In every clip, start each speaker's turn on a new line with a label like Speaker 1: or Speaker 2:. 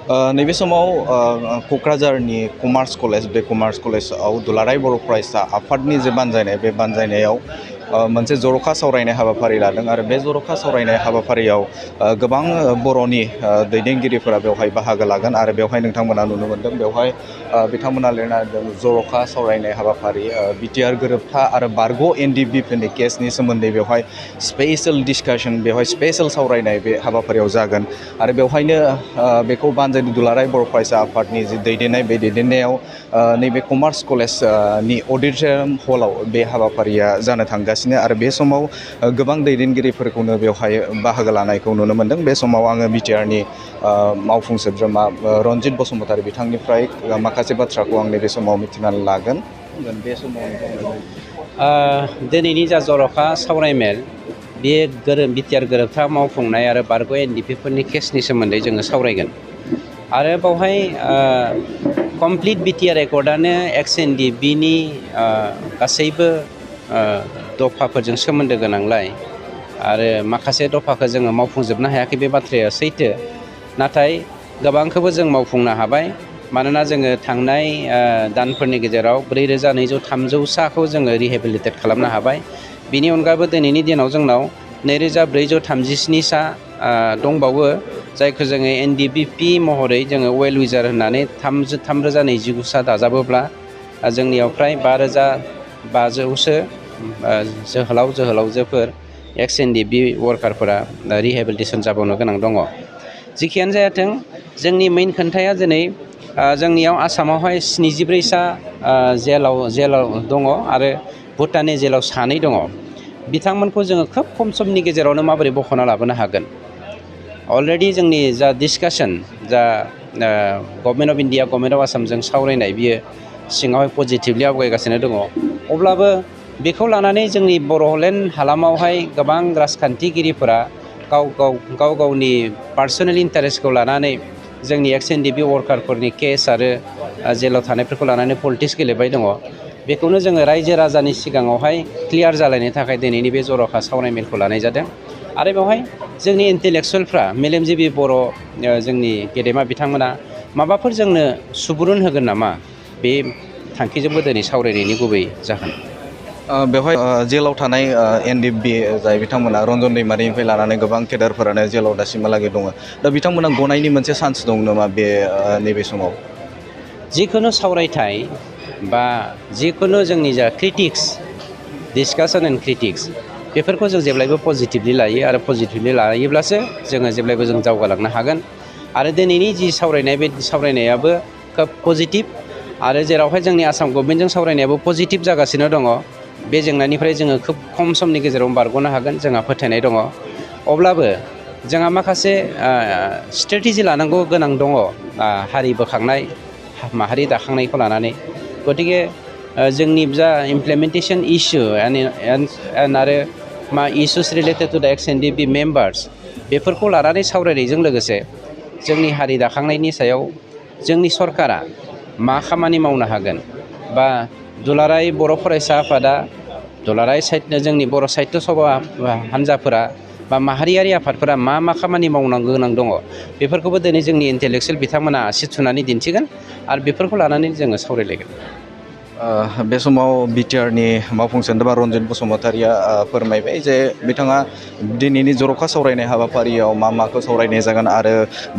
Speaker 1: नैबे समाव क'क्राझारनि कमार्स कलेज बे कमार्स कलेजाव दुलाराय बर' फरायसा आफादनि जे बानजायनाय बे बानजायनायाव मोनसे जर'खा सावरायनाय हाबाफारि लादों आरो बे जर'खा सावरायनाय हाबाफारियाव गोबां बर'नि दैदेनगिरिफोरा बेवहाय बाहागो लागोन आरो बेवहाय नोंथांमोना नुनो मोन्दों बेवहाय बिथांमोना लिरना होदों जर'खा सावरायनाय हाबाफारि BTR गोरोबथा आरो बारग' NDBफोरनि केसनि सोमोन्दै बेवहाय स्पेशेल डिसकासन बेवहाय स्पेशेल सावरायनाय बे हाबाफारियाव जागोन आरो बेवहायनो बेखौ बानजायनो दुलाराय बर' फरायसा आफादनि जि दैदेननाय बे दैदेननायाव नैबे कमार्स कलेजनि अडिट'रियाम हलाव बे हाबाफारिया जानो थांगासिनो आरो बे समाव गोबां दैदेनगिरिफोरखौनो बेवहाय बाहागो लानायखौ नुनो मोन्दों। बे समाव आङो BTRनि मावफुं सोद्रोमा रन्जित बसुमतारी बिथांनिफ्राय माखासे बाथ्राखौ आं नैबे समाव मिथिनानै लागोन। बे समाव
Speaker 2: दिनैनि जा जर'खा सावरायमेल बे BTR गोरोबथा मावफुंनाय आरो बारग' NDPफोरनि केसनि सोमोन्दै जोङो सावरायगोन आरो बावहाय कमप्लिट BTR रेकर्डआनो XNDBनि गासैबो दफाफोरजों सोमोन्दो गोनांलाय आरो माखासे दफाखौ जोङो मावफुंजोबनो हायाखै बे बाथ्राया सैथो, नाथाय गोबांखौबो जों मावफुंनो हाबाय मानोना जोङो थांनाय दानफोरनि गेजेराव 4,200-300साखौ जोङो रिहेबिलिटेट खालामनो हाबाय। बिनि अनगायैबो दिनैनि दिनाव जोंनाव 2,437सा दंबावो जायखौ जोङो NDBP महरै जोङो वेल विजार होननानै 3,029सा दाजाबोब्ला जोंनियाव फ्राय 5,500सो जोहोलावजोफोर XNDB वार्कारफोरा रिहेबिलिटेसन जाबावनो गोनां दङ। जिखियानो जायाथों जोंनि मेइन खोन्थाया दिनै जोंनियाव आसामावहाय 74सा जेलाव दङ आरो भुटाननि जेलाव 2 दङ। बिथांमोनखौ जोङो खोब खम समनि गेजेरावनो माबोरै बख'ना लाबोनो हागोन। अलरेडि जोंनि जा डिसकासन जा government of India government of आसामजों सावरायनाय बियो सिङावहाय पजिटिभलि आवगायगासिनो दङ। अब्लाबो बेखौ लानानै जोंनि बड'लेण्ड हालामावहाय गोबां राजखान्थिगिरिफोरा गाव गावनि पार्सनेल इन्टारेस्टखौ लानानै जोंनि XNDB वार्कारफोरनि केस आरो जेलाव थानायफोरखौ लानानै पलिटिक्स गेलेबाय दङ। बेखौनो जोङो रायजो राजानि सिगाङावहाय क्लियार जालायनो थाखाय दिनैनि बे जर'खा सावरायमेलखौ लानाय जादों आरो बेवहाय जोंनि इन्टेलेक्सुवेलफ्रा मेलेमजिबि बर' जोंनि गेदेमा बिथांमोना माबाफोर जोंनो सुबुरुन होगोन नामा, बे थांखिजोंबो दिनै सावरायनायनि गुबै जाहोन।
Speaker 1: बेवहाय जेलाव थानाय NDB जाय बिथांमोना रन्जन दैमारिनिफ्राय लानानै गोबां केडारफोरानो जेलाव दासिमहालागै दङ। दा बिथांमोना गनायनि मोनसे चान्स दं नामा बे नैबे समाव?
Speaker 2: जिखुनु सावरायथाय बा जिखुनु जोंनि जा क्रिटिक्स डिसकासन एन्ड क्रिटिक्स बेफोरखौ जों जेब्लायबो पजिटिभलि लायो आरो पजिटिभलि लायोब्लासो जोङो जेब्लायबो जों दावगालांनो हागोन आरो दिनैनि जि सावरायनाय बे सावरायनायाबो खोब पजिटिभ आरो जेरावहाय जोंनि आसाम गभर्नमेन्टजों सावरायनायाबो पजिटिभ जागासिनो दङ। बे जेंनानिफ्राय जोङो खोब खम समनि गेजेराव बारग'नो हागोन जोंहा फोथायनाय दङ। अब्लाबो जोंहा माखासे स्ट्रेटेजि लानांगौ गोनां दङ हारि बोखांनाय माहारि दाखांनायखौ लानानै। गतिके जोंनि जा इमप्लिमेन्टेसन इस्यु आरो इस्युस रिलेटेड टु दा XNDB मेम्बार्स बेफोरखौ लानानै सावरायनायजों लोगोसे जोंनि हारि दाखांनायनि सायाव जोंनि सरकारा मा खामानि मावनो हागोन बा दुलाराय बर' फरायसा आफादा दुलाराय जोंनि बर' साहित्य सभा हान्जाफोरा बा माहारियारि आफादफोरा मा खामानि मावनांगौ गोनां दङ बेफोरखौबो दिनै जोंनि इन्टेलेक्सुवेल बिथांमोना आसि थुनानै दिन्थिगोन आरो बेफोरखौ लानानै जोङो सावरायलायगोन।
Speaker 1: बे समाव BTRनि मावफुं सोद्रोमा रन्जित बसुमतारिया फोरमायबाय जे बिथाङा दिनैनि जर'खा सावरायनाय हाबाफारियाव माखौ सावरायनाय जागोन आरो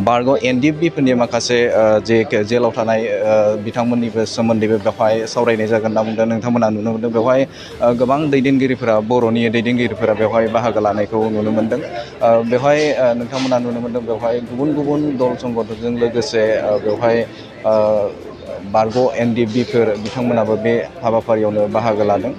Speaker 1: बारग' NDBफोरनि माखासे जे जेलाव थानाय बिथांमोननिबो सोमोन्दैबो बेवहाय सावरायनाय जागोन होनना बुंदों। नोंथांमोना नुनो मोन्दों बेवहाय गोबां दैदेनगिरिफोरा बर'नि दैदेनगिरिफोरा बेवहाय बाहागो लानायखौ नुनो मोन्दों। बेवहाय नोंथांमोना नुनो मोन्दों बेवहाय गुबुन गुबुन दल संगठनजों लोगोसे बेवहाय बारग' NDBफोर बिथांमोनाबो बे हाबाफारियावनो बाहागो लादों।